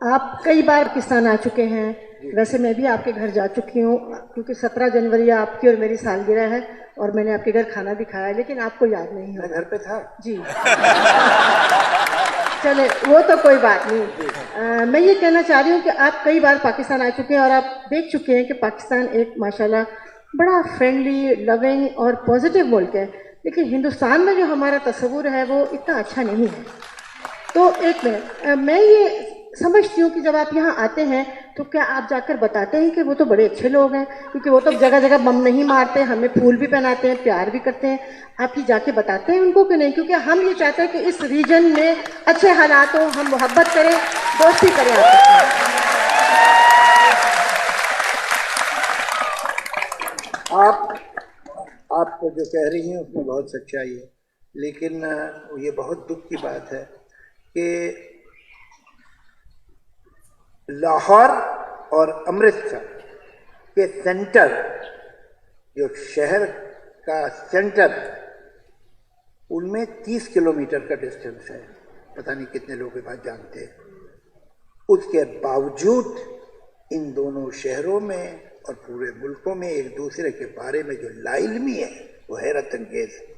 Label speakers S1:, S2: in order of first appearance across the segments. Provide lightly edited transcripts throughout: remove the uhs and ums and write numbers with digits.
S1: आप कई बार पाकिस्तान आ चुके हैं, वैसे मैं भी आपके घर जा चुकी हूँ क्योंकि 17 जनवरी आपकी और मेरी सालगिरह है और मैंने आपके घर खाना भी खाया, लेकिन आपको याद नहीं है।
S2: मैं घर पे था
S1: जी। चले वो तो कोई बात नहीं। मैं ये कहना चाह रही हूँ कि आप कई बार पाकिस्तान आ चुके हैं और आप देख चुके हैं कि पाकिस्तान एक माशाल्लाह बड़ा फ्रेंडली, लविंग और पॉजिटिव मुल्क है, लेकिन हिंदुस्तान में जो हमारा तस्वुर है वो इतना अच्छा नहीं है। तो एक मिनट, मैं ये समझती हूँ कि जब आप यहाँ आते हैं तो क्या आप जाकर बताते हैं कि वो तो बड़े अच्छे लोग हैं, क्योंकि वो तो जगह जगह बम नहीं मारते, हमें फूल भी पहनाते हैं, प्यार भी करते हैं। आप ये जाके बताते हैं उनको कि नहीं? क्योंकि हम ये चाहते हैं कि इस रीजन में अच्छे हालात हो, हम मोहब्बत करें, दोस्ती करें आपस
S2: में। आप जो कह रही हैं उसमें बहुत सच्चाई है, लेकिन ये बहुत दुख की बात है कि लाहौर और अमृतसर के सेंटर, जो शहर का सेंटर, उनमें 30 किलोमीटर का डिस्टेंस है। पता नहीं कितने लोग ये बात जानते हैं। उसके बावजूद इन दोनों शहरों में और पूरे मुल्कों में एक दूसरे के बारे में जो लाइल्मी है वो हैरत अंगेज है।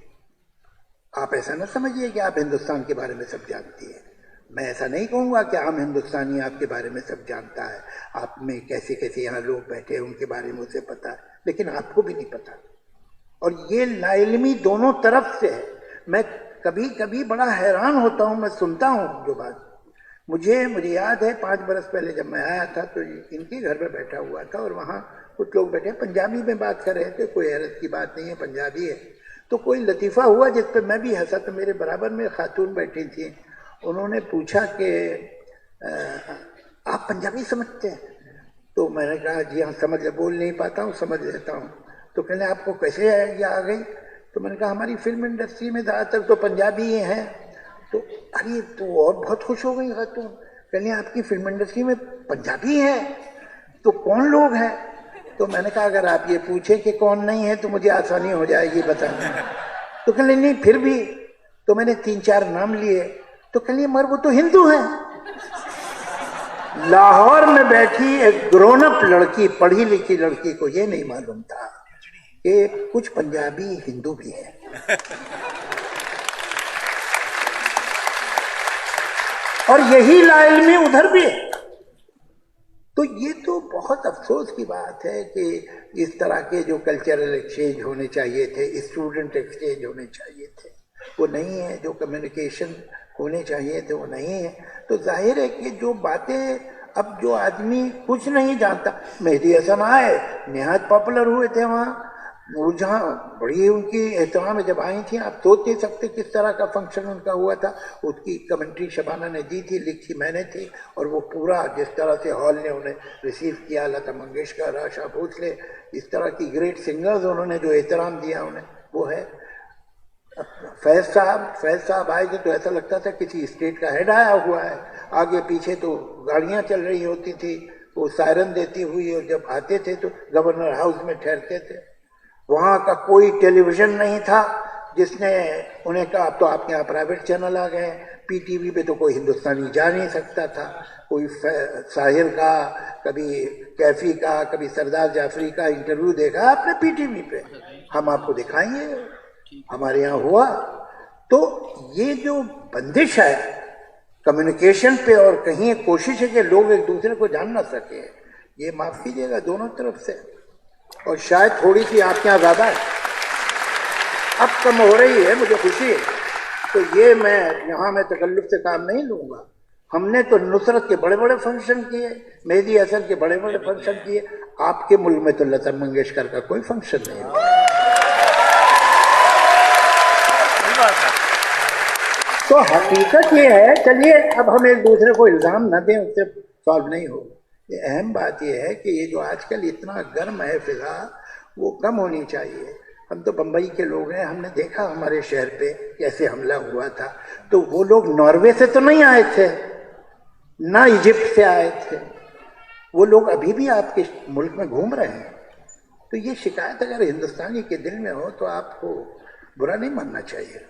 S2: आप ऐसा ना समझिए कि आप हिंदुस्तान के बारे में सब जानती हैं। मैं ऐसा नहीं कहूँगा कि आम हिंदुस्तानी आपके बारे में सब जानता है। आप में कैसे कैसे यहाँ लोग बैठे हैं उनके बारे में उसे पता है, लेकिन आपको भी नहीं पता। और ये लाइल्मी दोनों तरफ से है। मैं कभी कभी बड़ा हैरान होता हूँ, मैं सुनता हूँ जो बात। मुझे याद है 5 बरस पहले जब मैं आया था तो इनके घर में बैठा हुआ था और वहाँ कुछ लोग बैठे पंजाबी में बात कर रहे थे। कोई हैरत की बात नहीं है, पंजाबी है। तो कोई लतीफ़ा हुआ जिस पर मैं भी हंसा। तो मेरे बराबर में खातून बैठी थी, उन्होंने पूछा कि आप पंजाबी समझते हैं? तो मैंने कहा जी हाँ समझ, बोल नहीं पाता हूँ, समझ लेता हूँ। तो कहने आपको कैसे आइडिया आ गई? तो मैंने कहा हमारी फिल्म इंडस्ट्री में ज़्यादातर तो पंजाबी ही हैं। तो अरे तो और बहुत खुश हो गई खातून, कहने आपकी फिल्म इंडस्ट्री में पंजाबी है, तो कौन लोग हैं? तो मैंने कहा अगर आप ये पूछे कि कौन नहीं है तो मुझे आसानी हो जाएगी बताने। तो कहने नहीं फिर भी। तो मैंने 3-4 नाम लिए। तो कहने मगर वो तो हिंदू हैं। लाहौर में बैठी एक ग्रोन अप लड़की, पढ़ी लिखी लड़की को ये नहीं मालूम था कि कुछ पंजाबी हिंदू भी हैं। और यही लाइल्मी उधर भी है। तो ये तो बहुत अफसोस की बात है कि इस तरह के जो कल्चरल एक्सचेंज होने चाहिए थे, स्टूडेंट एक्सचेंज होने चाहिए थे, वो नहीं है। जो कम्युनिकेशन होने चाहिए थे वो नहीं है। तो जाहिर है कि जो बातें अब जो आदमी कुछ नहीं जानता। मेहदी हसन आए, निहायत पॉपुलर हुए थे वहाँ, नूरजहां बड़ी उनकी एहतराम जब आई थी। आप सोच नहीं सकते किस तरह का फंक्शन उनका हुआ था। उसकी कमेंट्री शबाना ने दी थी, लिखी मैंने थी। और वो पूरा जिस तरह से हॉल ने उन्हें रिसीव किया, लता मंगेशकर, आशा भोसले, इस तरह की ग्रेट सिंगर्स, उन्होंने जो एहतराम दिया उन्हें, वो है। फैज साहब आए थे तो ऐसा लगता था किसी स्टेट का हेड आया हुआ है। आगे पीछे तो गाड़ियाँ चल रही होती थी, वो सायरन देती हुई, और जब आते थे तो गवर्नर हाउस में ठहरते थे। वहाँ का कोई टेलीविज़न नहीं था जिसने उन्हें कहा अब तो आपके यहाँ प्राइवेट चैनल आ गए। पीटीवी पे तो कोई हिंदुस्तानी जा नहीं सकता था। कोई साहिर का, कभी कैफी का, कभी सरदार जाफरी का इंटरव्यू देखा आपने पीटीवी पे? हम आपको दिखाएंगे, हमारे यहाँ हुआ। तो ये जो बंदिश है कम्युनिकेशन पे, और कहीं कोशिश है कि लोग एक दूसरे को जान ना सके, ये माफ़ कीजिएगा दोनों तरफ से। और शायद थोड़ी सी आपके यहाँ ज़्यादा है, अब कम हो रही है, मुझे खुशी है। तो ये मैं तकल्लुफ से काम नहीं लूँगा। हमने तो नुसरत के बड़े बड़े फंक्शन किए, मेहदी हसन के बड़े बड़े फंक्शन किए। आपके मुल्क में तो लता मंगेशकर का कोई फंक्शन नहीं हुआ। तो हकीकत ये है, चलिए अब हम एक दूसरे को इल्ज़ाम न दें, उससे सॉल्व नहीं होगा। ये अहम बात यह है कि ये जो आजकल इतना गर्म है फिजा, वो कम होनी चाहिए। हम तो बम्बई के लोग हैं, हमने देखा हमारे शहर पे कैसे हमला हुआ था। तो वो लोग नॉर्वे से तो नहीं आए थे, ना इजिप्ट से आए थे, वो लोग अभी भी आपके मुल्क में घूम रहे हैं। तो ये शिकायत अगर हिंदुस्तानी के दिल में हो तो आपको बुरा नहीं मानना चाहिए।